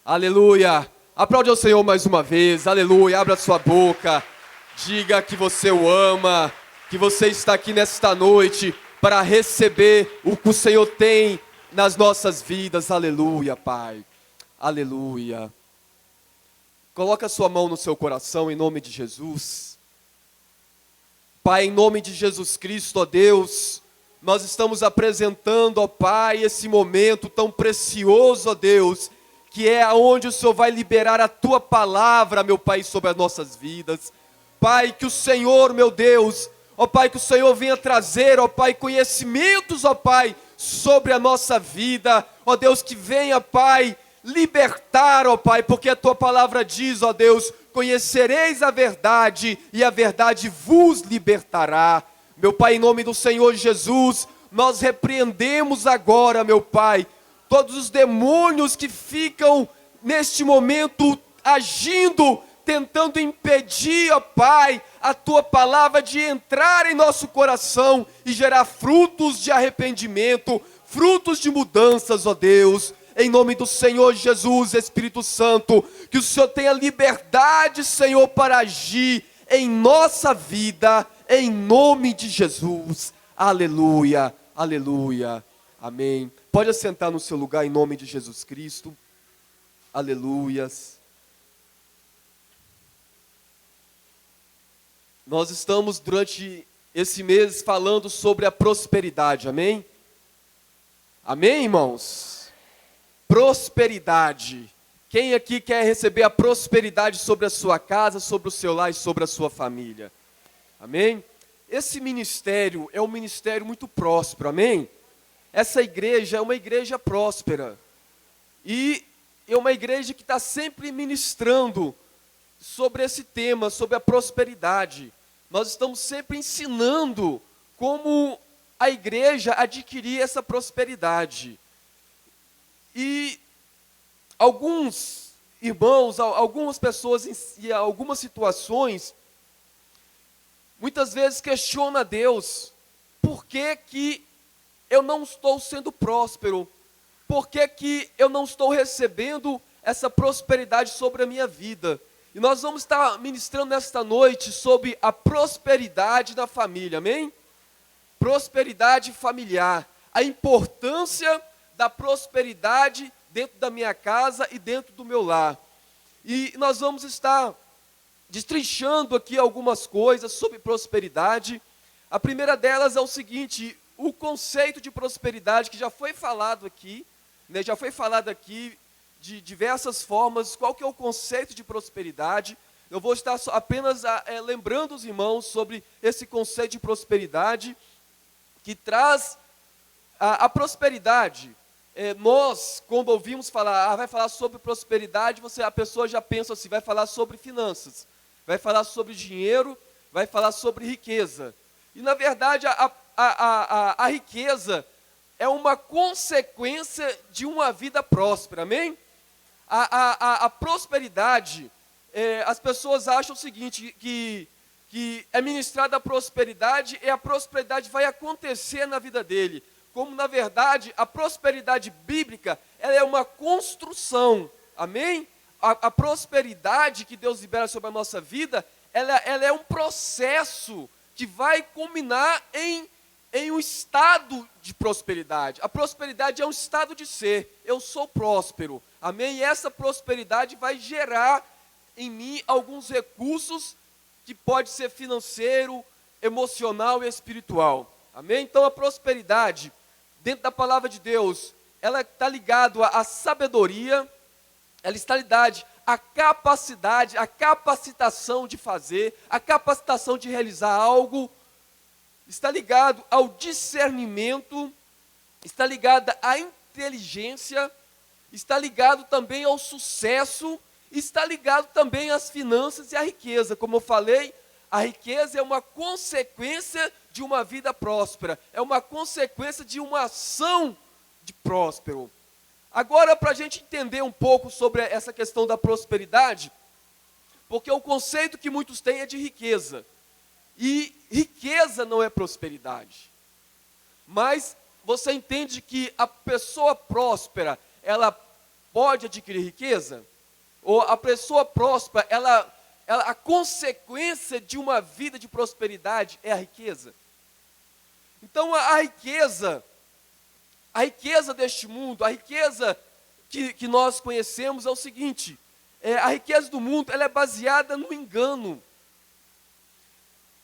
Aleluia. Aplaude ao Senhor mais uma vez. Aleluia. Abra sua boca. Diga que você o ama, que você está aqui nesta noite para receber o que o Senhor tem nas nossas vidas. Aleluia, Pai. Aleluia. Coloca a sua mão no seu coração em nome de Jesus. Pai, em nome de Jesus Cristo, ó Deus, nós estamos apresentando, ó Pai, esse momento tão precioso, ó Deus, que é onde o Senhor vai liberar a Tua palavra, meu Pai, sobre as nossas vidas. Pai, que o Senhor, meu Deus, ó Pai, que o Senhor venha trazer, ó Pai, conhecimentos, ó Pai, sobre a nossa vida, ó Deus, que venha, Pai, libertar, ó Pai, porque a Tua palavra diz, ó Deus, conhecereis a verdade e a verdade vos libertará. Meu Pai, em nome do Senhor Jesus, nós repreendemos agora, meu Pai, todos os demônios que ficam neste momento agindo, tentando impedir, ó Pai, a Tua palavra de entrar em nosso coração e gerar frutos de arrependimento, frutos de mudanças, ó Deus. Em nome do Senhor Jesus, Espírito Santo, que o Senhor tenha liberdade, Senhor, para agir em nossa vida, em nome de Jesus. Aleluia, aleluia, amém. Pode assentar no seu lugar em nome de Jesus Cristo. Aleluias. Nós estamos durante esse mês falando sobre a prosperidade, amém? Amém, irmãos? Prosperidade. Quem aqui quer receber a prosperidade sobre a sua casa, sobre o seu lar e sobre a sua família? Amém? Esse ministério é um ministério muito próspero, amém? Essa igreja é uma igreja próspera. E é uma igreja que está sempre ministrando sobre esse tema, sobre a prosperidade. Nós estamos sempre ensinando como a igreja adquirir essa prosperidade. E alguns irmãos, algumas pessoas em algumas situações, muitas vezes questionam a Deus, por que que eu não estou sendo próspero? Por que que eu não estou recebendo essa prosperidade sobre a minha vida? E nós vamos estar ministrando nesta noite sobre a prosperidade da família, amém? Prosperidade familiar, a importância da prosperidade dentro da minha casa e dentro do meu lar. E nós vamos estar destrinchando aqui algumas coisas sobre prosperidade. A primeira delas é o seguinte, o conceito de prosperidade que já foi falado aqui, né, já foi falado aqui de diversas formas, qual que é o conceito de prosperidade. Eu vou estar apenas lembrando os irmãos sobre esse conceito de prosperidade, que traz a prosperidade. Nós, quando ouvimos falar, vai falar sobre prosperidade, a pessoa já pensa assim, vai falar sobre finanças, vai falar sobre dinheiro, vai falar sobre riqueza. E na verdade a riqueza é uma consequência de uma vida próspera, amém? A prosperidade, as pessoas acham o seguinte, que é ministrada a prosperidade e a prosperidade vai acontecer na vida dele. Como, na verdade, a prosperidade bíblica, ela é uma construção, amém? A prosperidade que Deus libera sobre a nossa vida, ela é um processo que vai culminar em um estado de prosperidade. A prosperidade é um estado de ser, eu sou próspero, amém? E essa prosperidade vai gerar em mim alguns recursos que pode ser financeiro, emocional e espiritual, amém? Então a prosperidade, dentro da palavra de Deus, ela está ligada à sabedoria, ela está ligada à capacidade, à capacitação de fazer, à capacitação de realizar algo, está ligado ao discernimento, está ligada à inteligência, está ligado também ao sucesso, está ligado também às finanças e à riqueza. Como eu falei, a riqueza é uma consequência de uma vida próspera, é uma consequência de uma ação de próspero. Agora, para a gente entender um pouco sobre essa questão da prosperidade, porque o conceito que muitos têm é de riqueza, e riqueza não é prosperidade, mas você entende que a pessoa próspera, ela pode adquirir riqueza? Ou a pessoa próspera, a consequência de uma vida de prosperidade é a riqueza? Então a riqueza deste mundo, a riqueza que nós conhecemos é o seguinte: a riqueza do mundo ela é baseada no engano,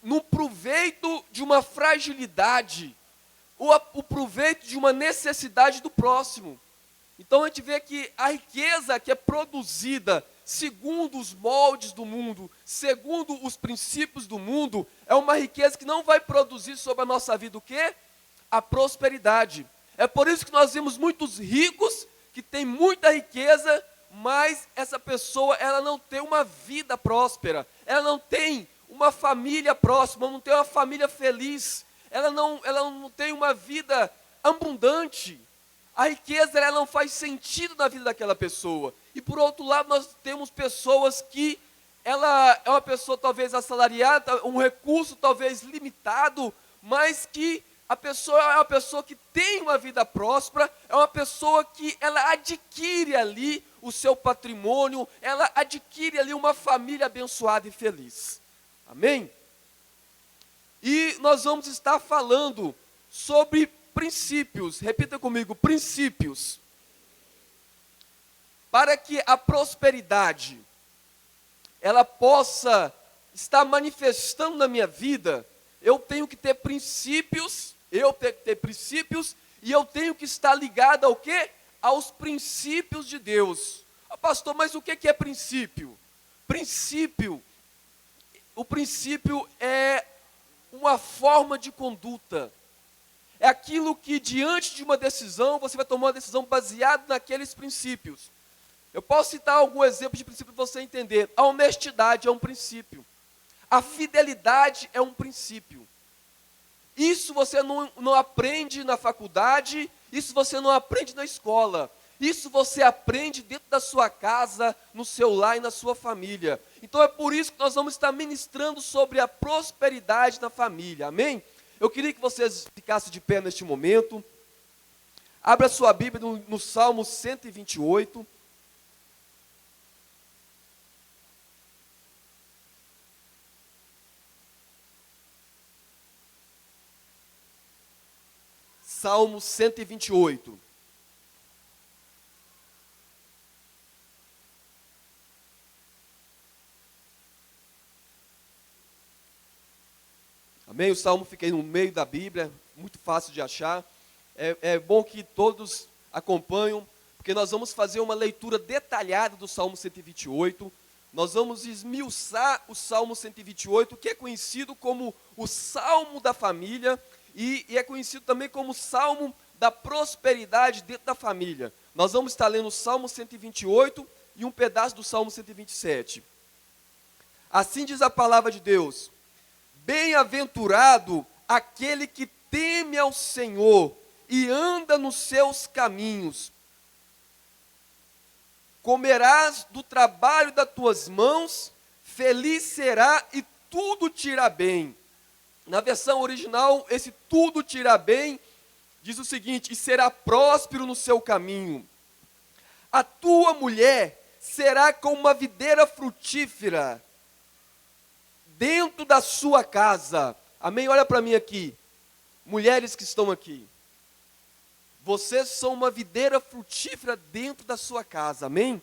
no proveito de uma fragilidade, o proveito de uma necessidade do próximo. Então a gente vê que a riqueza que é produzida segundo os moldes do mundo, segundo os princípios do mundo, é uma riqueza que não vai produzir sobre a nossa vida o quê? A prosperidade. É por isso que nós vemos muitos ricos que têm muita riqueza, mas essa pessoa ela não tem uma vida próspera, ela não tem uma família próxima, não tem uma família feliz, ela não tem uma vida abundante. A riqueza ela não faz sentido na vida daquela pessoa. E por outro lado, nós temos pessoas que ela é uma pessoa talvez assalariada, um recurso talvez limitado, mas que a pessoa é uma pessoa que tem uma vida próspera, é uma pessoa que ela adquire ali o seu patrimônio, ela adquire ali uma família abençoada e feliz. Amém? E nós vamos estar falando sobre princípios. Repita comigo, princípios. Para que a prosperidade ela possa estar manifestando na minha vida, eu tenho que ter princípios, e eu tenho que estar ligado ao quê? Aos princípios de Deus. Pastor, mas o que é princípio? O princípio é uma forma de conduta. É aquilo que diante de uma decisão, você vai tomar uma decisão baseada naqueles princípios. Eu posso citar algum exemplo de princípio para você entender. A honestidade é um princípio. A fidelidade é um princípio. Isso você não aprende na faculdade, isso você não aprende na escola. Isso você aprende dentro da sua casa, no seu lar e na sua família. Então é por isso que nós vamos estar ministrando sobre a prosperidade na família. Amém? Eu queria que vocês ficassem de pé neste momento. Abra sua Bíblia no Salmo 128. Salmo 128. Amém? O Salmo fica aí no meio da Bíblia, muito fácil de achar. É bom que todos acompanham, porque nós vamos fazer uma leitura detalhada do Salmo 128. Nós vamos esmiuçar o Salmo 128, que é conhecido como o Salmo da família, e é conhecido também como o Salmo da prosperidade dentro da família. Nós vamos estar lendo o Salmo 128 e um pedaço do Salmo 127. Assim diz a palavra de Deus: bem-aventurado aquele que teme ao Senhor e anda nos seus caminhos. Comerás do trabalho das tuas mãos, feliz será e tudo te irá bem. Na versão original, esse tudo te irá bem diz o seguinte: e será próspero no seu caminho. A tua mulher será como uma videira frutífera dentro da sua casa. Amém? Olha para mim aqui. Mulheres que estão aqui. Vocês são uma videira frutífera dentro da sua casa. Amém?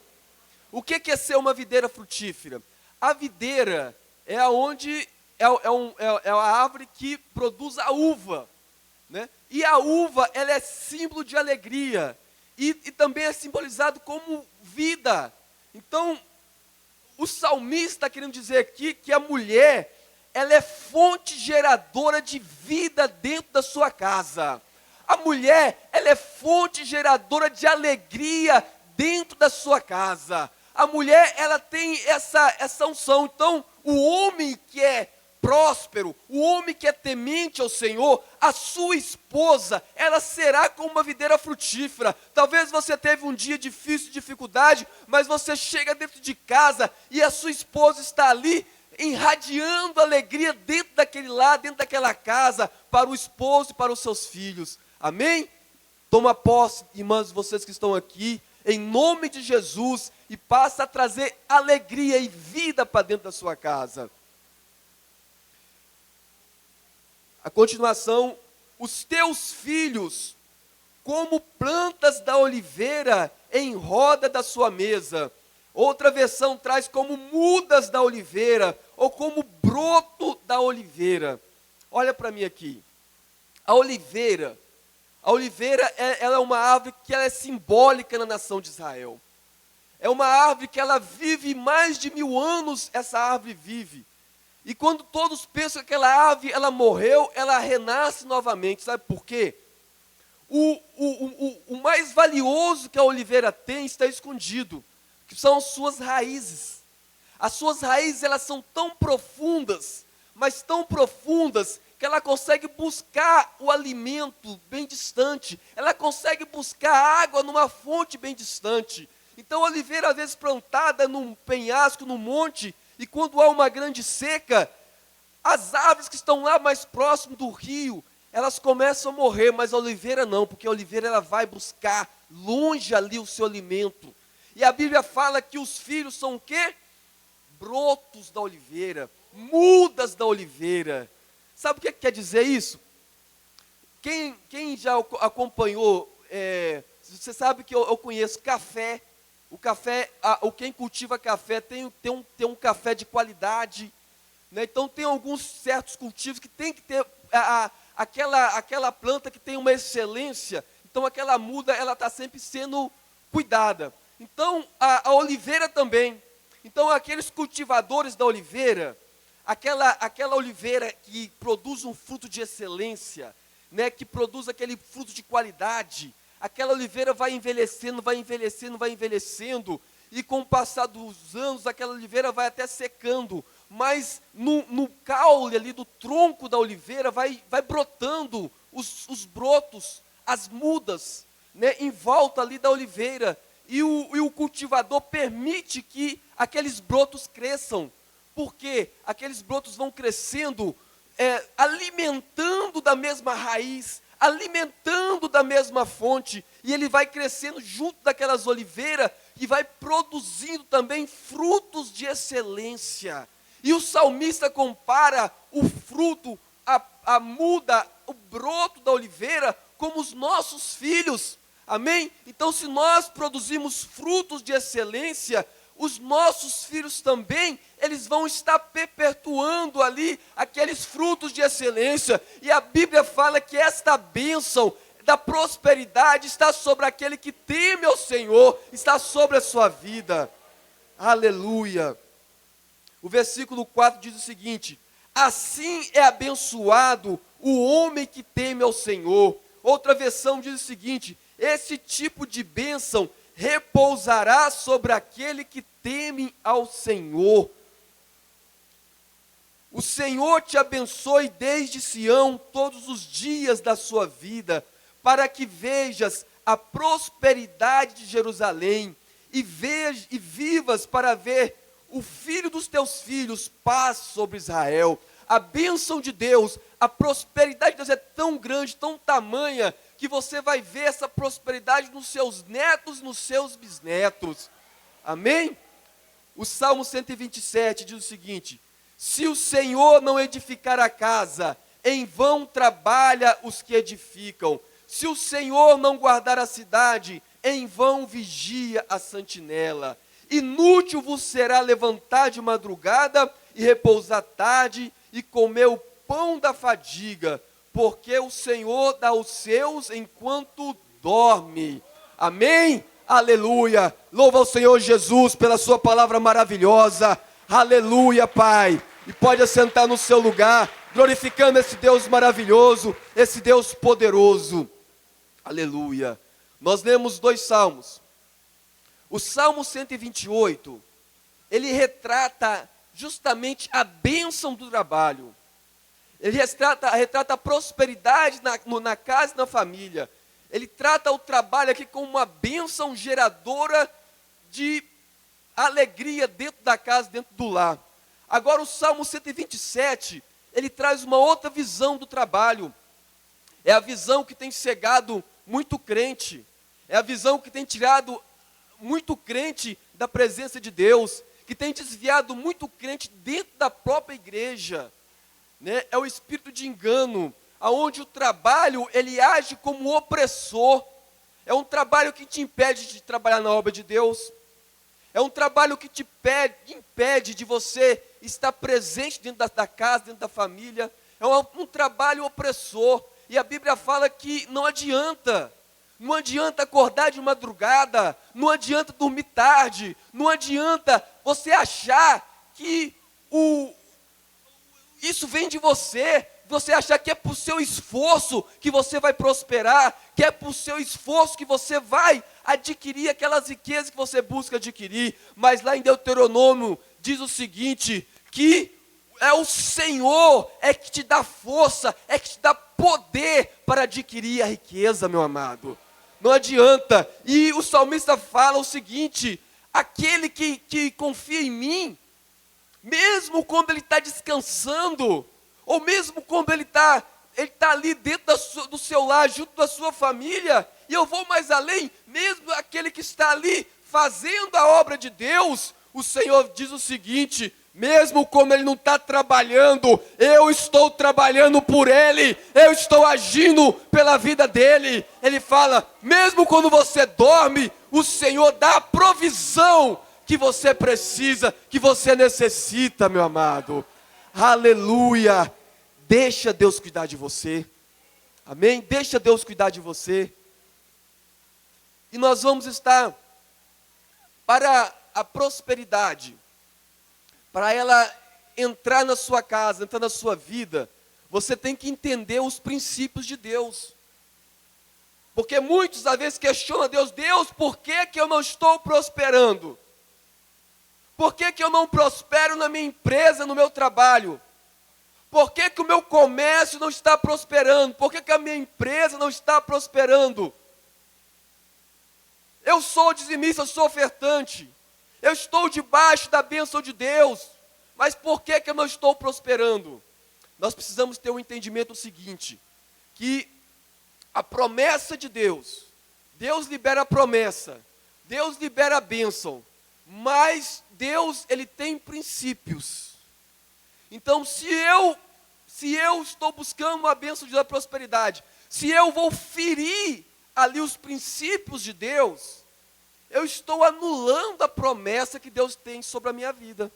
O que é ser uma videira frutífera? A videira é aonde é a árvore que produz a uva, né? E a uva, ela é símbolo de alegria. E também é simbolizado como vida. Então, o salmista está querendo dizer aqui que a mulher, ela é fonte geradora de vida dentro da sua casa. A mulher, ela é fonte geradora de alegria dentro da sua casa. A mulher, ela tem essa unção. Então, o homem que é próspero, o homem que é temente ao Senhor, a sua esposa, ela será como uma videira frutífera. Talvez você teve um dia difícil, dificuldade, mas você chega dentro de casa e a sua esposa está ali, irradiando alegria dentro daquele lar, dentro daquela casa, para o esposo e para os seus filhos. Amém? Toma posse, irmãs, vocês que estão aqui. em nome de Jesus, e passa a trazer alegria e vida para dentro da sua casa. A continuação, os teus filhos, como plantas da oliveira em roda da sua mesa. Outra versão traz como mudas da oliveira, ou como broto da oliveira. Olha para mim aqui. A oliveira ela é uma árvore que ela é simbólica na nação de Israel. É uma árvore que ela vive mais de 1000 anos, essa árvore vive. E quando todos pensam que aquela árvore ela morreu, ela renasce novamente. Sabe por quê? O mais valioso que a oliveira tem está escondido, que são as suas raízes. As suas raízes elas são tão profundas, mas tão profundas, que ela consegue buscar o alimento bem distante, ela consegue buscar água numa fonte bem distante. Então a oliveira às vezes plantada num penhasco, num monte, e quando há uma grande seca, as árvores que estão lá mais próximo do rio, elas começam a morrer, mas a oliveira não, porque a oliveira ela vai buscar longe ali o seu alimento. E a Bíblia fala que os filhos são o quê? Brotos da oliveira, mudas da oliveira. Sabe o que quer dizer isso? Quem já acompanhou, você sabe que eu conheço café. O café, quem cultiva café tem um café de qualidade, né? Então tem alguns certos cultivos que tem que ter aquela planta que tem uma excelência. Então aquela muda ela está sempre sendo cuidada. Então a oliveira também. Então aqueles cultivadores da oliveira, aquela oliveira que produz um fruto de excelência, né, que produz aquele fruto de qualidade, aquela oliveira vai envelhecendo, vai envelhecendo, vai envelhecendo, e com o passar dos anos, aquela oliveira vai até secando, mas no caule ali do tronco da oliveira vai brotando os brotos, as mudas, né, em volta ali da oliveira, e o cultivador permite que aqueles brotos cresçam, porque aqueles brotos vão crescendo, alimentando da mesma raiz, alimentando da mesma fonte, e ele vai crescendo junto daquelas oliveiras, e vai produzindo também frutos de excelência. E o salmista compara o fruto, a muda, o broto da oliveira, como os nossos filhos, amém? Então se nós produzimos frutos de excelência, os nossos filhos também, eles vão estar perpetuando ali aqueles frutos de excelência. E a Bíblia fala que esta bênção da prosperidade está sobre aquele que teme ao Senhor, está sobre a sua vida. Aleluia. O versículo 4 diz o seguinte: assim é abençoado o homem que teme ao Senhor. Outra versão diz o seguinte: esse tipo de bênção repousará sobre aquele que teme ao Senhor. O Senhor te abençoe desde Sião todos os dias da sua vida, para que vejas a prosperidade de Jerusalém e vivas para ver o filho dos teus filhos, paz sobre Israel. A bênção de Deus, a prosperidade de Deus é tão grande, tão tamanha, que você vai ver essa prosperidade nos seus netos, nos seus bisnetos. Amém? O Salmo 127 diz o seguinte: se o Senhor não edificar a casa, em vão trabalha os que edificam. Se o Senhor não guardar a cidade, em vão vigia a sentinela. Inútil vos será levantar de madrugada e repousar tarde e comer o pão da fadiga, porque o Senhor dá os seus enquanto dorme. Amém? Aleluia. Louva ao Senhor Jesus pela sua palavra maravilhosa. Aleluia, Pai. E pode assentar no seu lugar, glorificando esse Deus maravilhoso, esse Deus poderoso. Aleluia. Nós lemos 2 salmos. O Salmo 128, ele retrata justamente a bênção do trabalho. Ele retrata a prosperidade na casa e na família. Ele trata o trabalho aqui como uma bênção geradora de alegria dentro da casa, dentro do lar. Agora o Salmo 127, ele traz uma outra visão do trabalho. É a visão que tem cegado muito crente. É a visão que tem tirado muito crente da presença de Deus, que tem desviado muito crente dentro da própria igreja, né? É o espírito de engano, aonde o trabalho, ele age como opressor. É um trabalho que te impede de trabalhar na obra de Deus. É um trabalho que te impede de você estar presente dentro da casa, dentro da família. É um trabalho opressor. E a Bíblia fala que não adianta. Não adianta acordar de madrugada. Não adianta dormir tarde. Não adianta você achar que isso vem de você. Você achar que é por seu esforço que você vai prosperar, que é por seu esforço que você vai adquirir aquelas riquezas que você busca adquirir. Mas lá em Deuteronômio diz o seguinte, que é o Senhor é que te dá força, é que te dá poder para adquirir a riqueza, meu amado. Não adianta. E o salmista fala o seguinte, aquele que confia em mim, mesmo quando ele está descansando, ou mesmo quando ele está ali dentro do seu lar, junto da sua família, e eu vou mais além, mesmo aquele que está ali fazendo a obra de Deus, o Senhor diz o seguinte, mesmo como ele não está trabalhando, eu estou trabalhando por ele, eu estou agindo pela vida dele. Ele fala, mesmo quando você dorme, o Senhor dá a provisão que você precisa, que você necessita, meu amado. Aleluia! Deixa Deus cuidar de você. Amém? Deixa Deus cuidar de você. E nós vamos estar para a prosperidade, para ela entrar na sua casa, entrar na sua vida, você tem que entender os princípios de Deus. Porque muitos às vezes questionam Deus, Deus, por que eu não estou prosperando? Por que eu não prospero na minha empresa, no meu trabalho? Por que o meu comércio não está prosperando? Por que a minha empresa não está prosperando? Eu sou dizimista, eu sou ofertante. Eu estou debaixo da bênção de Deus. Mas por que eu não estou prosperando? Nós precisamos ter um entendimento seguinte, que a promessa de Deus, Deus libera a promessa, Deus libera a bênção, mas Deus, ele tem princípios. Então, se eu estou buscando uma bênção da prosperidade, se eu vou ferir ali os princípios de Deus, eu estou anulando a promessa que Deus tem sobre a minha vida.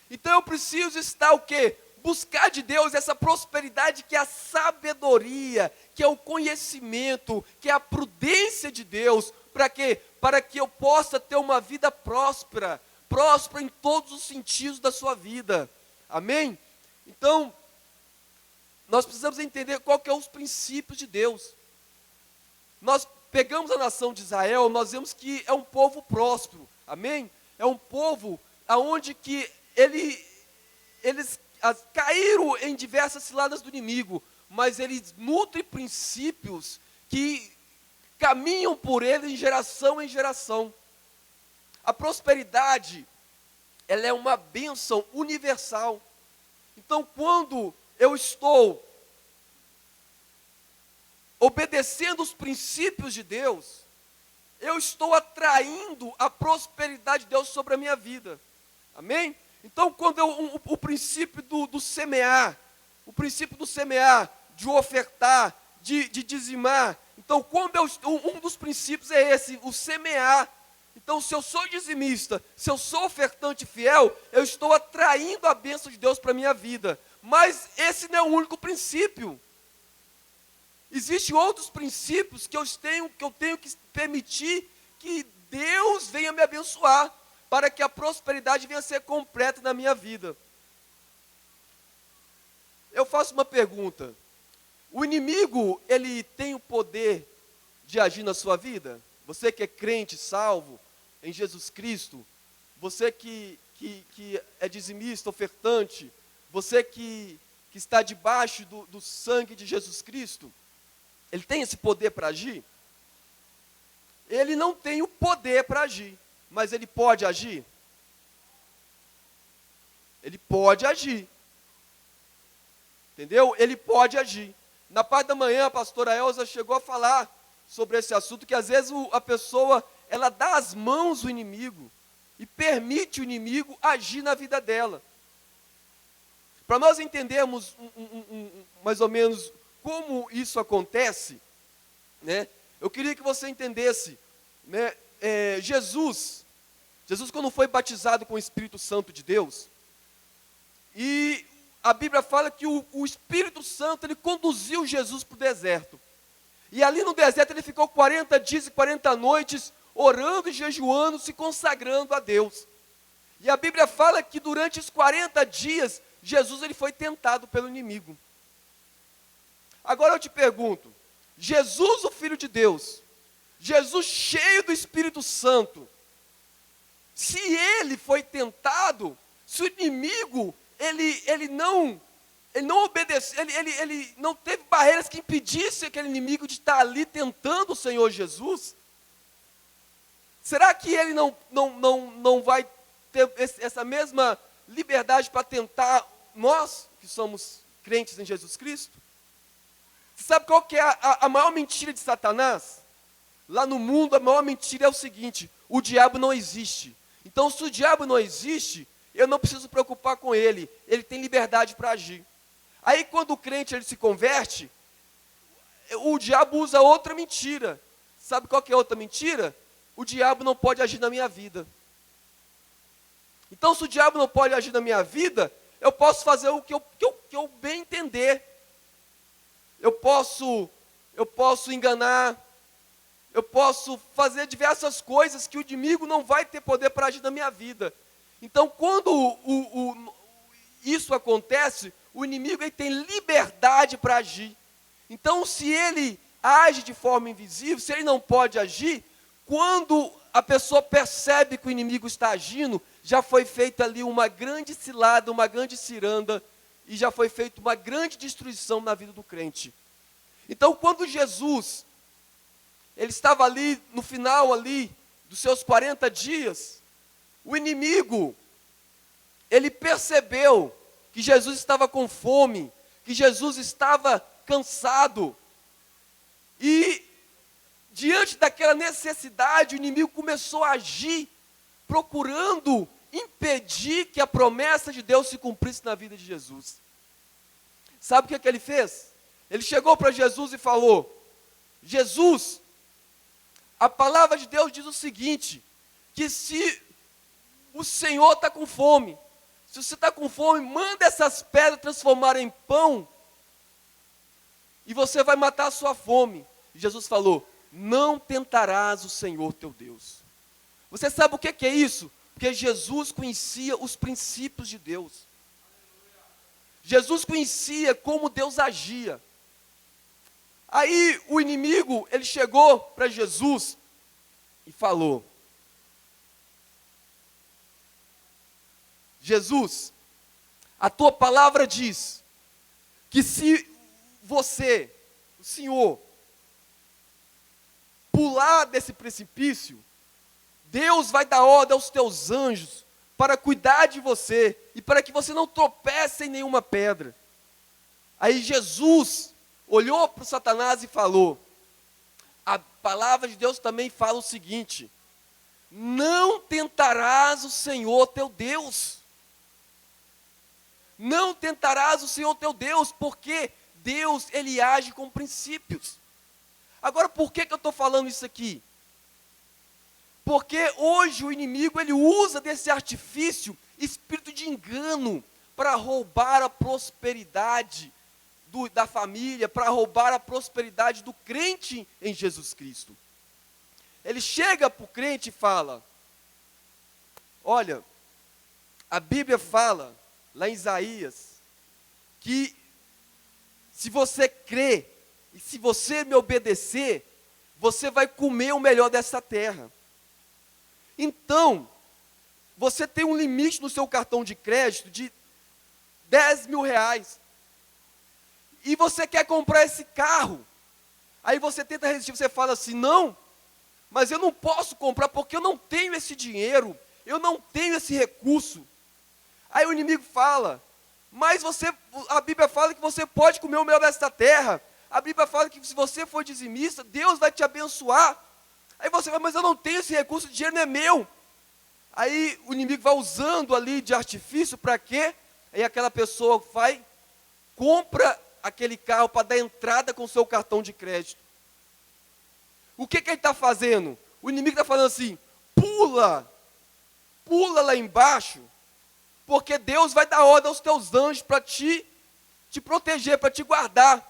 Então eu preciso estar o quê? Buscar de Deus essa prosperidade que é a sabedoria, que é o conhecimento, que é a prudência de Deus. Para quê? Para que eu possa ter uma vida próspera, próspera em todos os sentidos da sua vida. Amém? Então, nós precisamos entender qual que é os princípios de Deus. Nós pegamos a nação de Israel, nós vemos que é um povo próspero, amém? É um povo aonde que eles caíram em diversas ciladas do inimigo, mas eles nutrem princípios que caminham por eles de geração em geração. A prosperidade, ela é uma bênção universal. Então, quando eu estou obedecendo os princípios de Deus, eu estou atraindo a prosperidade de Deus sobre a minha vida. Amém? Então, quando o princípio do semear, o princípio do semear, de ofertar, de dizimar. Então, um dos princípios é esse, o semear. Então, se eu sou dizimista, se eu sou ofertante fiel, eu estou atraindo a bênção de Deus para a minha vida. Mas esse não é o único princípio. Existem outros princípios que eu tenho que permitir que Deus venha me abençoar, para que a prosperidade venha a ser completa na minha vida. Eu faço uma pergunta. O inimigo, ele tem o poder de agir na sua vida? Você que é crente, salvo em Jesus Cristo, você que é dizimista, ofertante, você que está debaixo do sangue de Jesus Cristo, ele tem esse poder para agir? Ele não tem o poder para agir, mas ele pode agir? Ele pode agir. Entendeu? Ele pode agir. Na parte da manhã, a pastora Elza chegou a falar sobre esse assunto, que às vezes a pessoa, ela dá as mãos ao inimigo e permite o inimigo agir na vida dela. Para nós entendermos mais ou menos como isso acontece, né, eu queria que você entendesse, né, Jesus quando foi batizado com o Espírito Santo de Deus, e a Bíblia fala que o Espírito Santo, ele conduziu Jesus para o deserto. E ali no deserto ele ficou 40 dias e 40 noites, orando e jejuando, se consagrando a Deus. E a Bíblia fala que durante os 40 dias, Jesus ele foi tentado pelo inimigo. Agora eu te pergunto, Jesus, o Filho de Deus, Jesus cheio do Espírito Santo, se ele foi tentado, se o inimigo, ele não obedeceu, ele não teve barreiras que impedissem aquele inimigo de estar ali tentando o Senhor Jesus, será que ele não vai ter essa mesma liberdade para tentar nós, que somos crentes em Jesus Cristo? Você sabe qual que é a maior mentira de Satanás? Lá no mundo, a maior mentira é o seguinte: o diabo não existe. Então, se o diabo não existe, eu não preciso preocupar com ele. Ele tem liberdade para agir. Aí, quando o crente ele se converte, o diabo usa outra mentira. Sabe qual que é outra mentira? O diabo não pode agir na minha vida. Então, se o diabo não pode agir na minha vida, eu posso fazer o que eu bem entender. Eu posso enganar, eu posso fazer diversas coisas que o inimigo não vai ter poder para agir na minha vida. Então, quando isso acontece, o inimigo ele tem liberdade para agir. Então, se ele age de forma invisível, se ele não pode agir, quando a pessoa percebe que o inimigo está agindo, já foi feita ali uma grande cilada, uma grande ciranda, e já foi feita uma grande destruição na vida do crente. Então, quando Jesus, ele estava ali, no final ali, dos seus 40 dias, o inimigo, ele percebeu que Jesus estava com fome, que Jesus estava cansado, e diante daquela necessidade, o inimigo começou a agir, procurando impedir que a promessa de Deus se cumprisse na vida de Jesus. Sabe o que ele fez? Ele chegou para Jesus e falou: Jesus, a palavra de Deus diz o seguinte, que se o Senhor está com fome, se você está com fome, manda essas pedras transformarem em pão, e você vai matar a sua fome. E Jesus falou: não tentarás o Senhor teu Deus. Você sabe o que é isso? Porque Jesus conhecia os princípios de Deus. Jesus conhecia como Deus agia. Aí o inimigo, ele chegou para Jesus e falou: Jesus, a tua palavra diz que se você, o Senhor, pular desse precipício, Deus vai dar ordem aos teus anjos para cuidar de você e para que você não tropece em nenhuma pedra. Aí Jesus olhou para o Satanás e falou: a palavra de Deus também fala o seguinte: não tentarás o Senhor teu Deus. Não tentarás o Senhor teu Deus, porque Deus, ele age com princípios. Agora, por que eu estou falando isso aqui? Porque hoje o inimigo, ele usa desse artifício, espírito de engano, para roubar a prosperidade da família, para roubar a prosperidade do crente em Jesus Cristo. Ele chega para o crente e fala: olha, a Bíblia fala, lá em Isaías, que se você crer, e se você me obedecer, você vai comer o melhor dessa terra. Então, você tem um limite no seu cartão de crédito de 10 mil reais. E você quer comprar esse carro. Aí você tenta resistir, você fala assim: não, mas eu não posso comprar porque eu não tenho esse dinheiro, eu não tenho esse recurso. Aí o inimigo fala: mas a Bíblia fala que você pode comer o melhor desta terra. A Bíblia fala que se você for dizimista, Deus vai te abençoar. Aí você vai, mas eu não tenho esse recurso, o dinheiro não é meu. Aí o inimigo vai usando ali de artifício para quê? Aí aquela pessoa vai, compra aquele carro para dar entrada com o seu cartão de crédito. O que ele está fazendo? O inimigo está falando assim, pula lá embaixo, porque Deus vai dar ordem aos teus anjos para te proteger, para te guardar.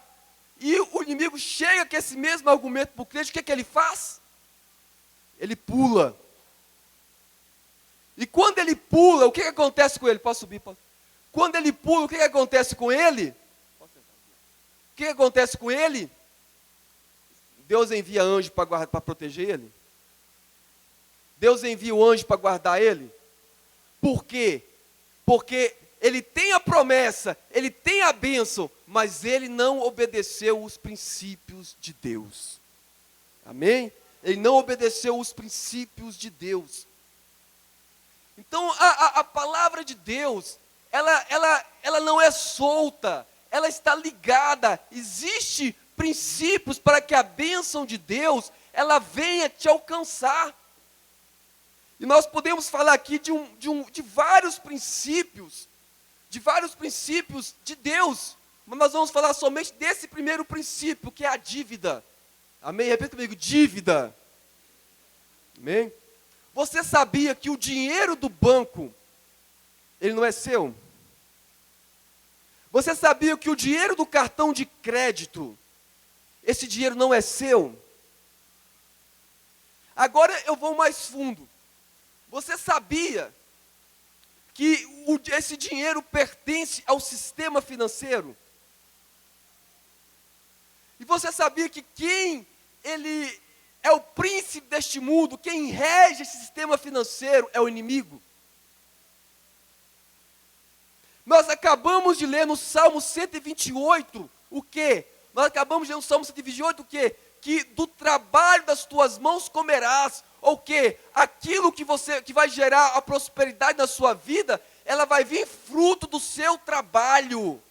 E o inimigo chega com esse mesmo argumento para o crente, o que ele faz? Ele pula. E quando ele pula, o que acontece com ele? Posso subir? Posso? Quando ele pula, o que acontece com ele? O que acontece com ele? Deus envia anjo para proteger ele? Deus envia o anjo para guardar ele? Por quê? Porque ele tem a promessa, ele tem a bênção, mas ele não obedeceu os princípios de Deus. Amém? Ele não obedeceu os princípios de Deus. Então, a palavra de Deus, ela não é solta, ela está ligada. Existem princípios para que a bênção de Deus, ela venha te alcançar. E nós podemos falar aqui de vários princípios, de Deus, mas nós vamos falar somente desse primeiro princípio, que é a dívida. Amém? Repita comigo, dívida. Amém? Você sabia que o dinheiro do banco, ele não é seu? Você sabia que o dinheiro do cartão de crédito, esse dinheiro não é seu? Agora eu vou mais fundo. Você sabia que esse dinheiro pertence ao sistema financeiro? E você sabia que quem ele é o príncipe deste mundo, quem rege esse sistema financeiro é o inimigo? Nós acabamos de ler no Salmo 128, o quê? Nós acabamos de ler no Salmo 128, o quê? Que do trabalho das tuas mãos comerás, ou quê? Aquilo que vai gerar a prosperidade na sua vida, ela vai vir fruto do seu trabalho.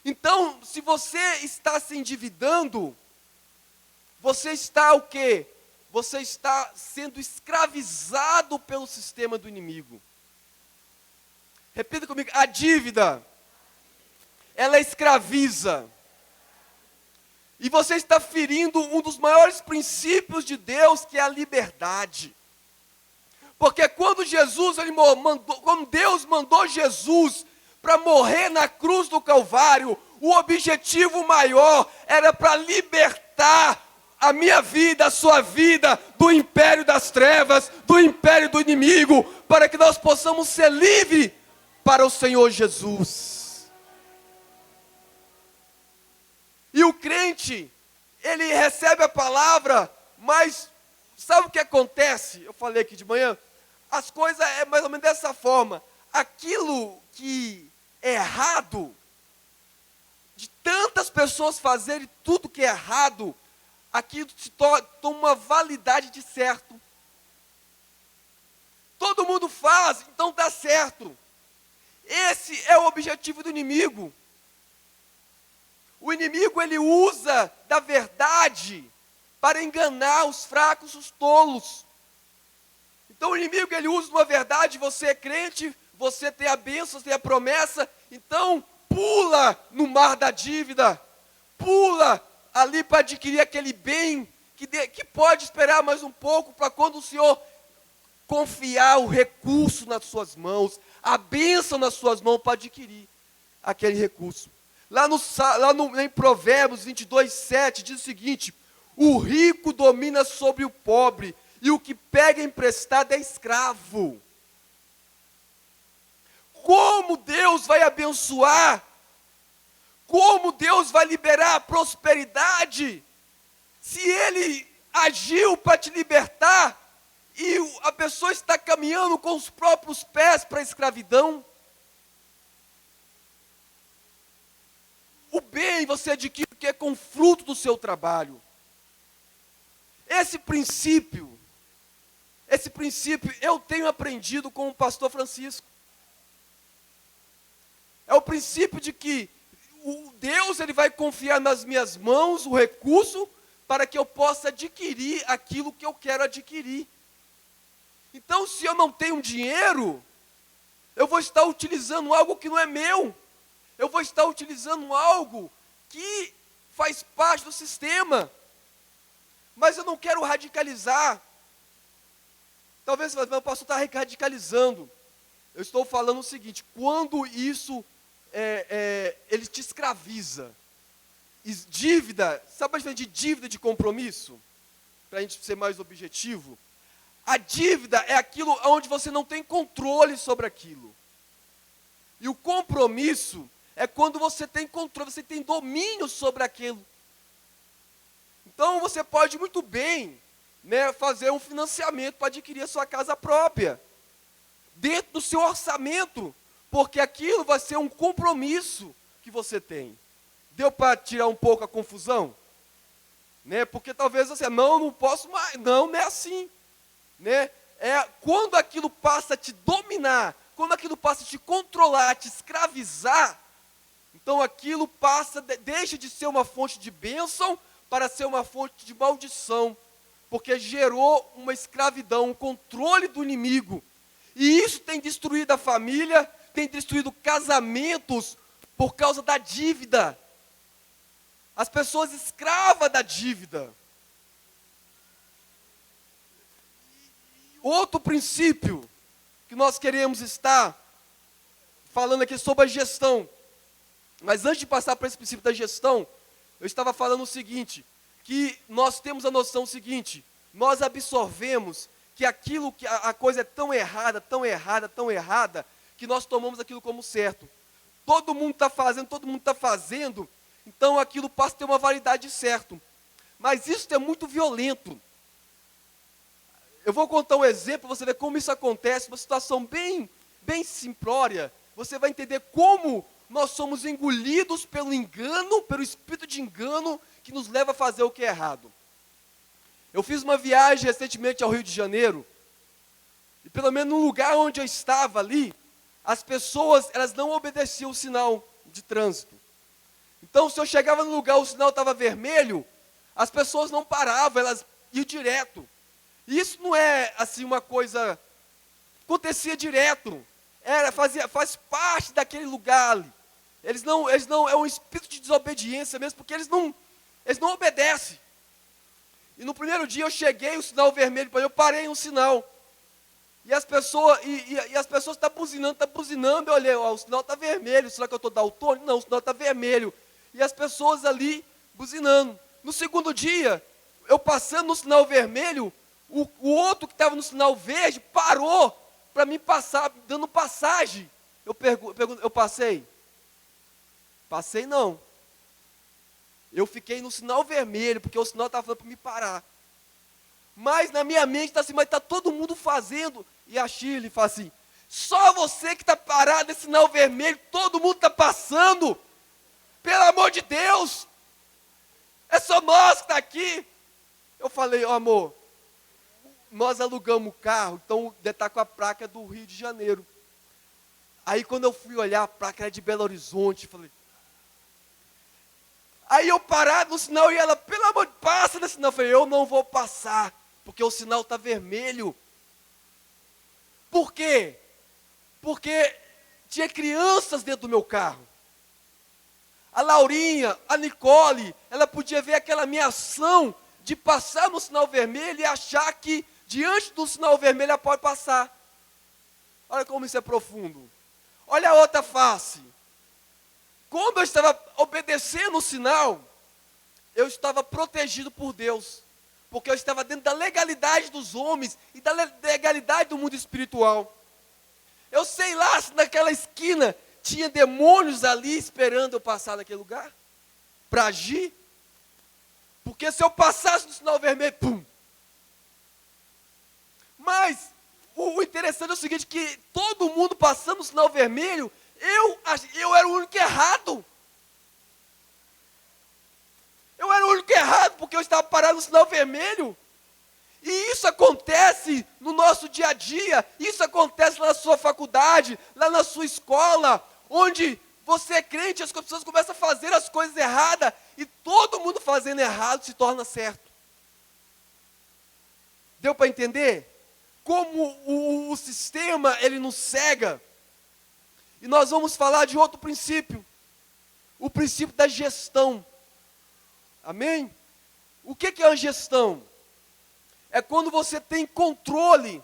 Então, se você está se endividando, você está o quê? Você está sendo escravizado pelo sistema do inimigo. Repita comigo, a dívida, ela escraviza. E você está ferindo um dos maiores princípios de Deus, que é a liberdade. Porque quando Deus mandou Jesus para morrer na cruz do Calvário, o objetivo maior era para libertar a minha vida, a sua vida, do império das trevas, do império do inimigo, para que nós possamos ser livres para o Senhor Jesus. E o crente, ele recebe a palavra, mas sabe o que acontece? Eu falei aqui de manhã, as coisas é mais ou menos dessa forma. Aquilo que é errado, de tantas pessoas fazerem tudo que é errado, aquilo se toma uma validade de certo. Todo mundo faz, então dá certo. Esse é o objetivo do inimigo. O inimigo, ele usa da verdade para enganar os fracos, os tolos. Então o inimigo, ele usa uma verdade, você é crente, você tem a bênção, você tem a promessa, então pula no mar da dívida, pula ali para adquirir aquele bem, que pode esperar mais um pouco, para quando o Senhor confiar o recurso nas suas mãos, a bênção nas suas mãos para adquirir aquele recurso. Em Provérbios 22:7 diz o seguinte: o rico domina sobre o pobre, e o que pega emprestado é escravo. Como Deus vai abençoar? Como Deus vai liberar a prosperidade? Se Ele agiu para te libertar, e a pessoa está caminhando com os próprios pés para a escravidão. O bem você adquire que é com fruto do seu trabalho. Esse princípio eu tenho aprendido com o pastor Francisco. É o princípio de que o Deus, ele vai confiar nas minhas mãos o recurso para que eu possa adquirir aquilo que eu quero adquirir. Então, se eu não tenho dinheiro, eu vou estar utilizando algo que não é meu. Eu vou estar utilizando algo que faz parte do sistema. Mas eu não quero radicalizar. Talvez você fale, mas eu posso estar radicalizando. Eu estou falando o seguinte, quando isso, ele te escraviza. Dívida, sabe a diferença de dívida e de compromisso? Para a gente ser mais objetivo. A dívida é aquilo onde você não tem controle sobre aquilo. E o compromisso é quando você tem controle, você tem domínio sobre aquilo. Então você pode muito bem, né, fazer um financiamento para adquirir a sua casa própria. Dentro do seu orçamento. Porque aquilo vai ser um compromisso que você tem. Deu para tirar um pouco a confusão? Né? Porque talvez você, não posso mais. Não é assim. Né? É quando aquilo passa a te dominar, quando aquilo passa a te controlar, a te escravizar, então aquilo deixa de ser uma fonte de bênção para ser uma fonte de maldição, porque gerou uma escravidão, um controle do inimigo. E isso tem destruído a família, tem destruído casamentos por causa da dívida. As pessoas escravas da dívida. Outro princípio que nós queremos estar falando aqui sobre a gestão. Mas antes de passar para esse princípio da gestão, eu estava falando o seguinte, que nós temos a noção seguinte, nós absorvemos que aquilo, que a coisa é tão errada, tão errada, tão errada, que nós tomamos aquilo como certo. Todo mundo está fazendo, então aquilo passa a ter uma validade certa. Mas isso é muito violento. Eu vou contar um exemplo, você vê como isso acontece, uma situação bem simplória. Você vai entender como nós somos engolidos pelo engano, pelo espírito de engano, que nos leva a fazer o que é errado. Eu fiz uma viagem recentemente ao Rio de Janeiro, e pelo menos no lugar onde eu estava ali, as pessoas, elas não obedeciam o sinal de trânsito. Então, se eu chegava no lugar, o sinal estava vermelho, as pessoas não paravam, elas iam direto. E isso não é, assim, uma coisa, acontecia direto, faz parte daquele lugar ali. Eles não, é um espírito de desobediência mesmo, porque eles não obedecem. E no primeiro dia eu cheguei, o sinal vermelho, eu parei um sinal. E as pessoas estão buzinando, eu olhei, o sinal está vermelho, será que eu estou daltônico? Não, o sinal está vermelho. E as pessoas ali buzinando. No segundo dia, eu passando no sinal vermelho, o outro que estava no sinal verde parou para me passar, dando passagem. Eu pergunto, eu passei? Passei não. Eu fiquei no sinal vermelho, porque o sinal estava falando para me parar. Mas na minha mente está assim, mas está todo mundo fazendo. E a Shirley fala assim, só você que está parado nesse sinal vermelho, todo mundo está passando. Pelo amor de Deus. É só nós que está aqui. Eu falei, amor, nós alugamos o carro, então está com a placa do Rio de Janeiro. Aí quando eu fui olhar, a placa era de Belo Horizonte, falei. Aí eu parado no sinal e ela, pelo amor de Deus, passa nesse sinal. Eu falei, eu não vou passar, porque o sinal está vermelho. Por quê? Porque tinha crianças dentro do meu carro. A Laurinha, a Nicole, ela podia ver aquela minha ação de passar no sinal vermelho e achar que diante do sinal vermelho ela pode passar. Olha como isso é profundo. Olha a outra face. Quando eu estava obedecendo o sinal, eu estava protegido por Deus. Porque eu estava dentro da legalidade dos homens e da legalidade do mundo espiritual. Eu sei lá se naquela esquina tinha demônios ali esperando eu passar naquele lugar para agir. Porque se eu passasse no sinal vermelho, pum. Mas o interessante é o seguinte, que todo mundo passando no sinal vermelho, eu era o único errado. Eu era o único errado, porque eu estava parado no sinal vermelho. E isso acontece no nosso dia a dia, isso acontece lá na sua faculdade, lá na sua escola, onde você é crente, as pessoas começam a fazer as coisas erradas, e todo mundo fazendo errado se torna certo. Deu para entender? Como o sistema, ele nos cega. E nós vamos falar de outro princípio. O princípio da gestão. Amém? O que é a gestão? É quando você tem controle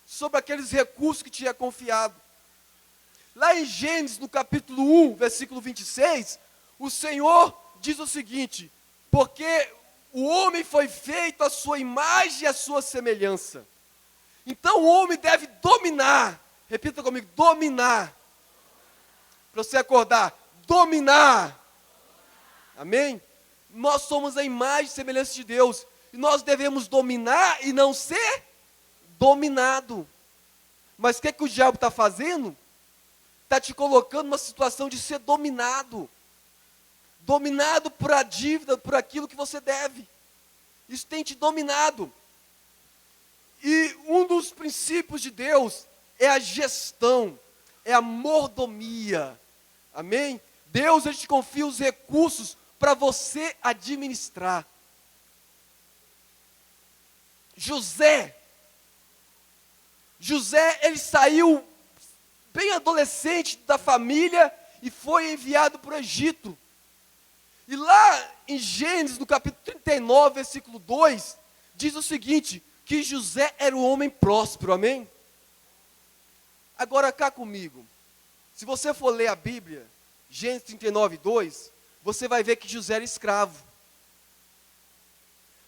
sobre aqueles recursos que te é confiado. Lá em Gênesis, no capítulo 1, versículo 26, o Senhor diz o seguinte: porque o homem foi feito à sua imagem e à sua semelhança. Então o homem deve dominar. Repita comigo: dominar. Para você acordar: dominar. Amém? Nós somos a imagem e semelhança de Deus. E nós devemos dominar e não ser dominado. Mas o que o diabo está fazendo? Está te colocando numa situação de ser dominado. Dominado por a dívida, por aquilo que você deve. Isso tem te dominado. E um dos princípios de Deus é a gestão, é a mordomia. Amém? Deus, Ele te confia os recursos para você administrar. José, ele saiu bem adolescente da família e foi enviado para o Egito. E lá em Gênesis, no capítulo 39, versículo 2, diz o seguinte, que José era um homem próspero, amém? Agora cá comigo, se você for ler a Bíblia, Gênesis 39, 2, você vai ver que José era escravo.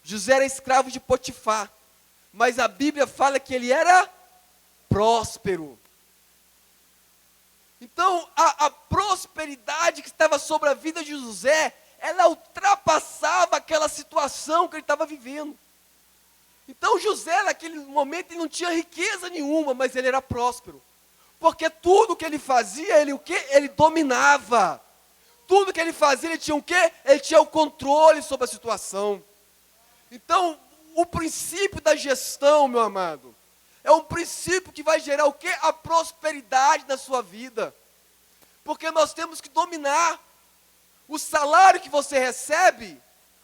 José era escravo de Potifar, mas a Bíblia fala que ele era próspero. Então, a prosperidade que estava sobre a vida de José, ela ultrapassava aquela situação que ele estava vivendo. Então, José, naquele momento, ele não tinha riqueza nenhuma, mas ele era próspero. Porque tudo que ele fazia, ele o quê? Ele dominava. Tudo que ele fazia, ele tinha o quê? Ele tinha o controle sobre a situação. Então, o princípio da gestão, meu amado, é um princípio que vai gerar o quê? A prosperidade na sua vida. Porque nós temos que dominar. O salário que você recebe,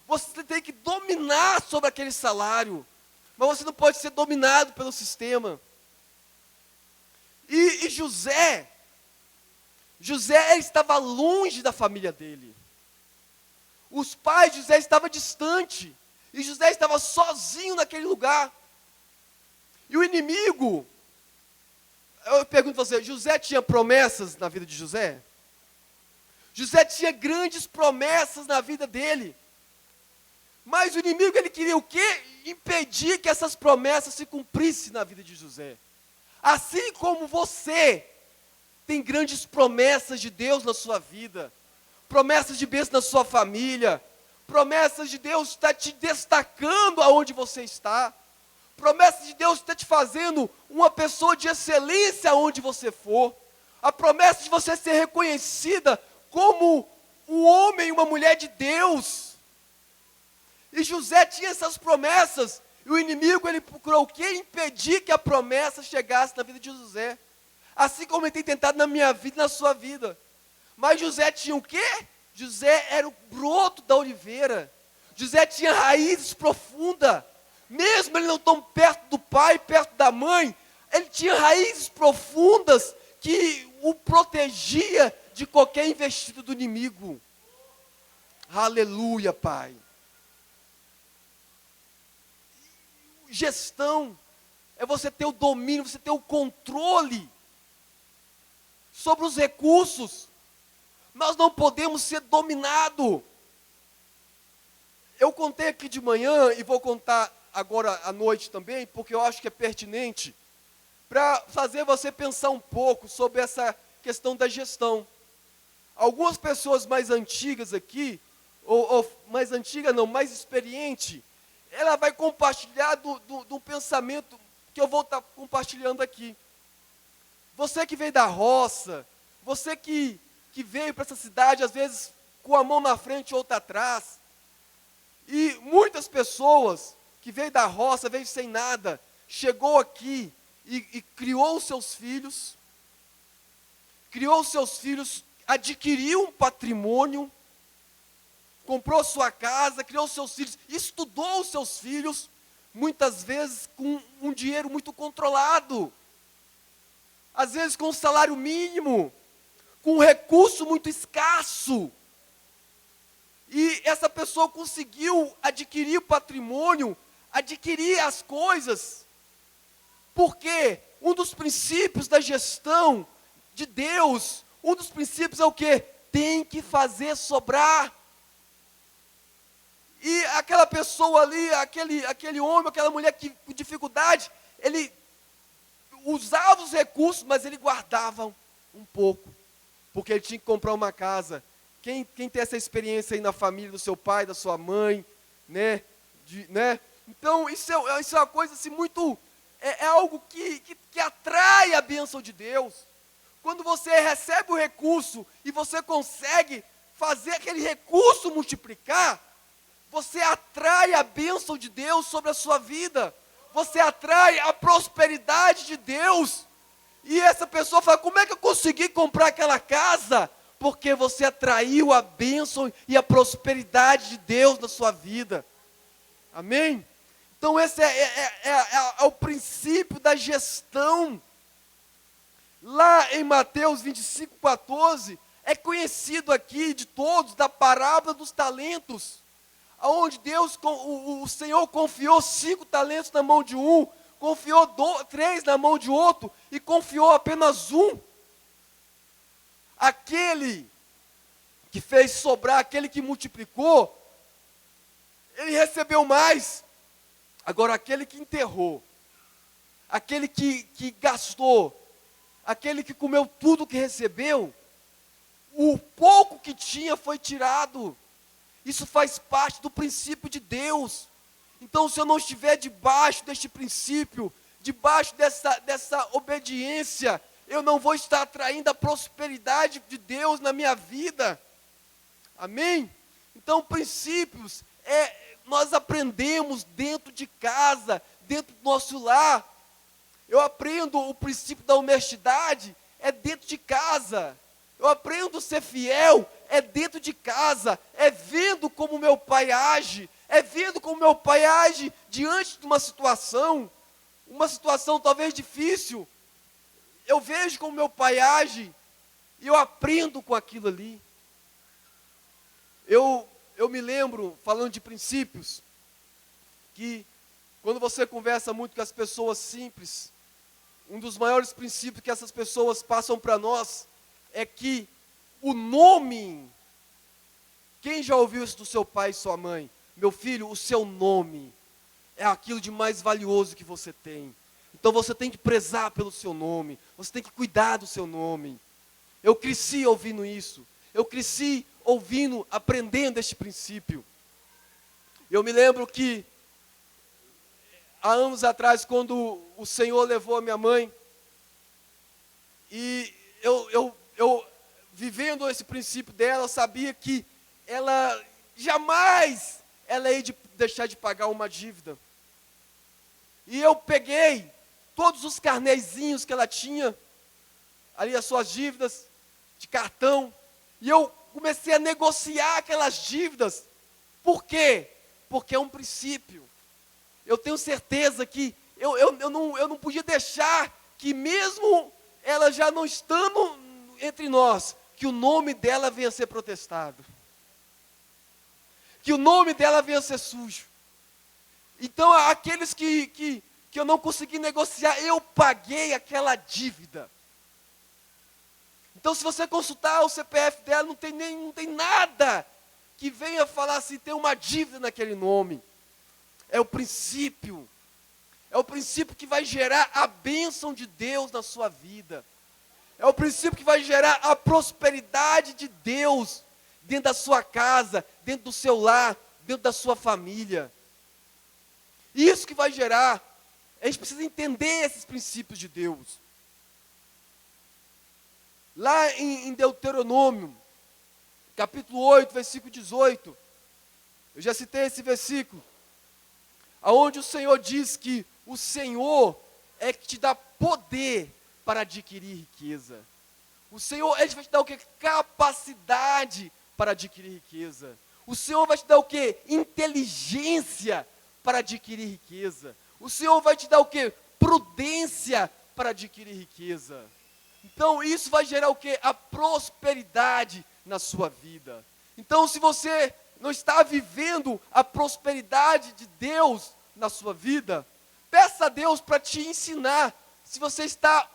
você tem que dominar sobre aquele salário. Mas você não pode ser dominado pelo sistema. E José ele estava longe da família dele. Os pais de José estavam distantes. E José estava sozinho naquele lugar. E o inimigo, eu pergunto a você, José tinha promessas na vida de José? José tinha grandes promessas na vida dele. Mas o inimigo, ele queria o quê? Impedir que essas promessas se cumprissem na vida de José. Assim como você tem grandes promessas de Deus na sua vida, promessas de bênção na sua família, promessas de Deus está te destacando aonde você está, promessas de Deus está te fazendo uma pessoa de excelência aonde você for, a promessa de você ser reconhecida como um homem e uma mulher de Deus. E José tinha essas promessas, e o inimigo, ele procurou o quê? Impedir que a promessa chegasse na vida de José. Assim como ele tem tentado na minha vida e na sua vida. Mas José tinha o quê? José era o broto da oliveira. José tinha raízes profundas. Mesmo ele não tão perto do pai, perto da mãe, ele tinha raízes profundas que o protegia de qualquer investida do inimigo. Aleluia, Pai. Gestão é você ter o domínio, você ter o controle sobre os recursos. Nós não podemos ser dominados. Eu contei aqui de manhã e vou contar agora à noite também, porque eu acho que é pertinente, para fazer você pensar um pouco sobre essa questão da gestão. Algumas pessoas mais antigas aqui, ou mais antiga não, mais experiente, ela vai compartilhar do pensamento que eu vou estar compartilhando aqui. Você que veio da roça, você que veio para essa cidade, às vezes com a mão na frente e outra atrás, e muitas pessoas que veio da roça, veio sem nada, chegou aqui e criou os seus filhos, adquiriu um patrimônio, comprou sua casa, criou seus filhos, estudou os seus filhos, muitas vezes com um dinheiro muito controlado, às vezes com um salário mínimo, com um recurso muito escasso. E essa pessoa conseguiu adquirir o patrimônio, adquirir as coisas, porque um dos princípios da gestão de Deus, um dos princípios é o quê? Tem que fazer sobrar. E aquela pessoa ali, aquele homem, aquela mulher que com dificuldade, ele usava os recursos, mas ele guardava um pouco, porque ele tinha que comprar uma casa. Quem tem essa experiência aí na família do seu pai, da sua mãe, né? Então, isso é uma coisa assim muito, é algo que atrai a bênção de Deus. Quando você recebe o recurso e você consegue fazer aquele recurso multiplicar, você atrai a bênção de Deus sobre a sua vida. Você atrai a prosperidade de Deus. E essa pessoa fala, como é que eu consegui comprar aquela casa? Porque você atraiu a bênção e a prosperidade de Deus na sua vida. Amém? Então esse é o princípio da gestão. Lá em Mateus 25:14, é conhecido aqui de todos da parábola dos talentos, onde o Senhor confiou 5 talentos na mão de um, confiou 3 na mão de outro, e confiou apenas um. Aquele que fez sobrar, aquele que multiplicou, ele recebeu mais. Agora, aquele que enterrou, aquele que gastou, aquele que comeu tudo que recebeu, o pouco que tinha foi tirado. Isso faz parte do princípio de Deus. Então, se eu não estiver debaixo deste princípio, debaixo dessa obediência, eu não vou estar atraindo a prosperidade de Deus na minha vida. Amém? Então, princípios, nós aprendemos dentro de casa, dentro do nosso lar. Eu aprendo o princípio da honestidade, é dentro de casa. Eu aprendo a ser fiel, é dentro de casa. É vendo como meu pai age. É vendo como meu pai age diante de uma situação talvez difícil. Eu vejo como meu pai age e eu aprendo com aquilo ali. Eu me lembro, falando de princípios, que quando você conversa muito com as pessoas simples, um dos maiores princípios que essas pessoas passam para nós é que o nome, quem já ouviu isso do seu pai e sua mãe? Meu filho, o seu nome é aquilo de mais valioso que você tem. Então você tem que prezar pelo seu nome, você tem que cuidar do seu nome. Eu cresci ouvindo isso, eu cresci ouvindo, aprendendo este princípio. Eu me lembro que, há anos atrás, quando o Senhor levou a minha mãe, e eu vivendo esse princípio dela, eu sabia que ela jamais ia deixar de pagar uma dívida. E eu peguei todos os carnezinhos que ela tinha, ali as suas dívidas de cartão, e eu comecei a negociar aquelas dívidas. Por quê? Porque é um princípio. Eu tenho certeza que eu não podia deixar que, mesmo ela já não estando entre nós, que o nome dela venha a ser protestado. Que o nome dela venha a ser sujo. Então, aqueles que eu não consegui negociar, eu paguei aquela dívida. Então, se você consultar o CPF dela, não tem nada que venha falar assim, tem uma dívida naquele nome. É o princípio. É o princípio que vai gerar a bênção de Deus na sua vida. É o princípio que vai gerar a prosperidade de Deus dentro da sua casa, dentro do seu lar, dentro da sua família. Isso que vai gerar. A gente precisa entender esses princípios de Deus. Lá em Deuteronômio, capítulo 8, versículo 18, eu já citei esse versículo, aonde o Senhor diz que o Senhor é que te dá poder para adquirir riqueza. O Senhor, Ele vai te dar o quê? Capacidade para adquirir riqueza. O Senhor vai te dar o quê? Inteligência para adquirir riqueza. O Senhor vai te dar o quê? Prudência para adquirir riqueza. Então isso vai gerar o quê? A prosperidade na sua vida. Então se você não está vivendo a prosperidade de Deus na sua vida, peça a Deus para te ensinar se você está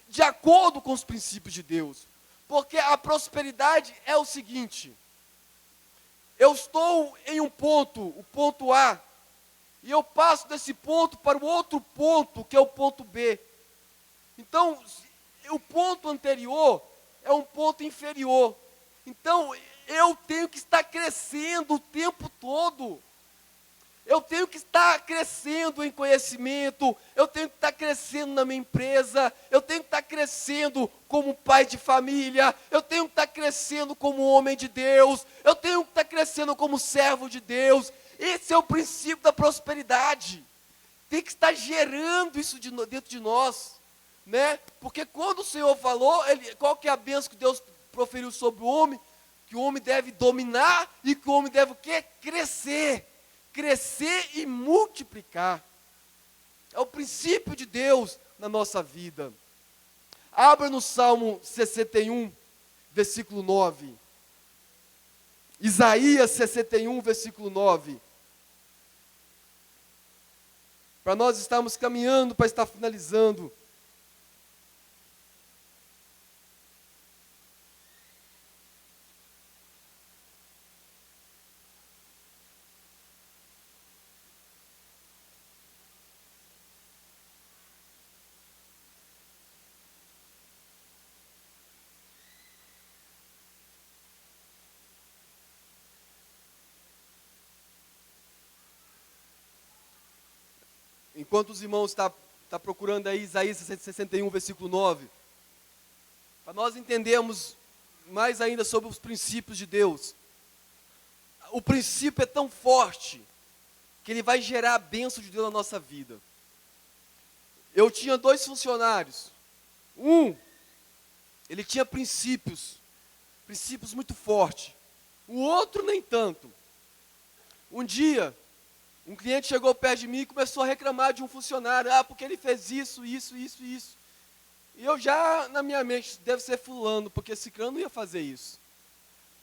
de acordo com os princípios de Deus. Porque a prosperidade é o seguinte: eu estou em um ponto, o ponto A, e eu passo desse ponto para o outro ponto, que é o ponto B. Então, o ponto anterior é um ponto inferior. Então, eu tenho que estar crescendo o tempo todo. Eu tenho que estar crescendo em conhecimento, eu tenho que estar crescendo na minha empresa, eu tenho que estar crescendo como pai de família, eu tenho que estar crescendo como homem de Deus, eu tenho que estar crescendo como servo de Deus. Esse é o princípio da prosperidade. Tem que estar gerando isso dentro de nós, né? Porque quando o Senhor falou, qual que é a bênção que Deus proferiu sobre o homem? Que o homem deve dominar e que o homem deve o quê? Crescer e multiplicar. É o princípio de Deus na nossa vida. Abra no Salmo 61, versículo 9. Isaías 61, versículo 9. Para nós estarmos caminhando, para estar finalizando. Enquanto os irmãos estão procurando aí Isaías 61, versículo 9, para nós entendermos mais ainda sobre os princípios de Deus. O princípio é tão forte que ele vai gerar a bênção de Deus na nossa vida. Eu tinha 2 funcionários. Ele tinha princípios muito fortes. O outro nem tanto. Um dia, um cliente chegou perto de mim e começou a reclamar de um funcionário. Porque ele fez isso. E eu já, na minha mente, deve ser fulano, porque ciclano não ia fazer isso.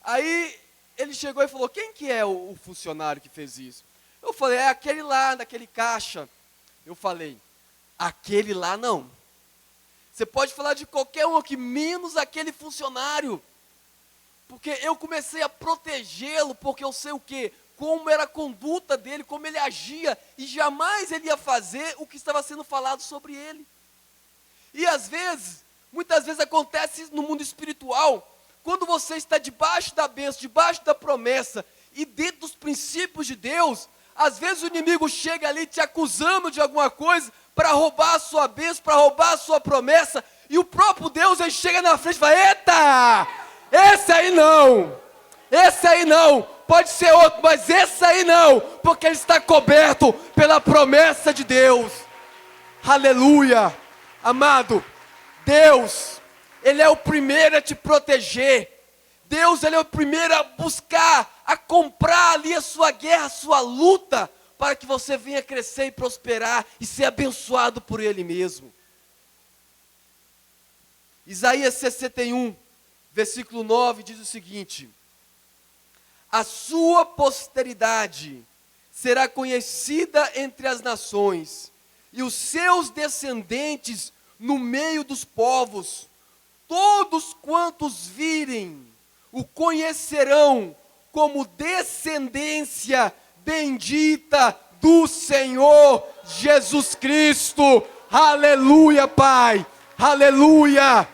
Aí, ele chegou e falou: quem que é o funcionário que fez isso? Eu falei: é aquele lá, daquele caixa. Eu falei: aquele lá não. Você pode falar de qualquer um aqui, menos aquele funcionário. Porque eu comecei a protegê-lo, porque eu sei o quê? Como era a conduta dele, como ele agia, e jamais ele ia fazer o que estava sendo falado sobre ele. E muitas vezes acontece no mundo espiritual, quando você está debaixo da bênção, debaixo da promessa, e dentro dos princípios de Deus, às vezes o inimigo chega ali te acusando de alguma coisa, para roubar a sua bênção, para roubar a sua promessa, e o próprio Deus, ele chega na frente e fala: eita, esse aí não, pode ser outro, mas esse aí não, porque ele está coberto pela promessa de Deus. Aleluia. Amado, Deus, Ele é o primeiro a te proteger. Deus, Ele é o primeiro a buscar, a comprar ali a sua guerra, a sua luta, para que você venha crescer e prosperar e ser abençoado por Ele mesmo. Isaías 61, versículo 9 diz o seguinte: a sua posteridade será conhecida entre as nações, e os seus descendentes no meio dos povos. Todos quantos virem, o conhecerão como descendência bendita do Senhor Jesus Cristo. Aleluia, Pai. Aleluia.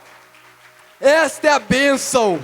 Esta é a bênção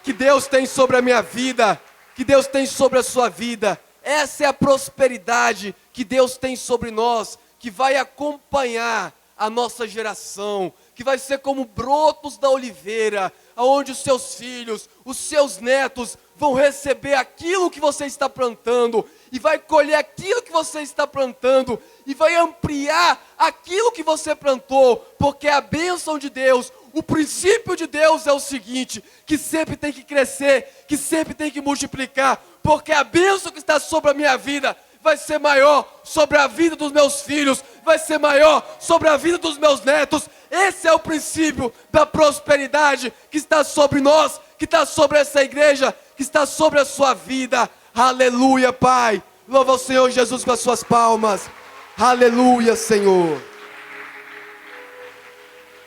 que Deus tem sobre a minha vida, que Deus tem sobre a sua vida. Essa é a prosperidade que Deus tem sobre nós, que vai acompanhar a nossa geração, que vai ser como brotos da oliveira, onde os seus filhos, os seus netos vão receber aquilo que você está plantando, e vai colher aquilo que você está plantando, e vai ampliar aquilo que você plantou, porque a bênção de Deus, o princípio de Deus é o seguinte, que sempre tem que crescer, que sempre tem que multiplicar, porque a bênção que está sobre a minha vida vai ser maior sobre a vida dos meus filhos, vai ser maior sobre a vida dos meus netos. Esse é o princípio da prosperidade que está sobre nós, que está sobre essa igreja, que está sobre a sua vida. Aleluia, Pai. Louva o Senhor Jesus com as suas palmas. Aleluia, Senhor.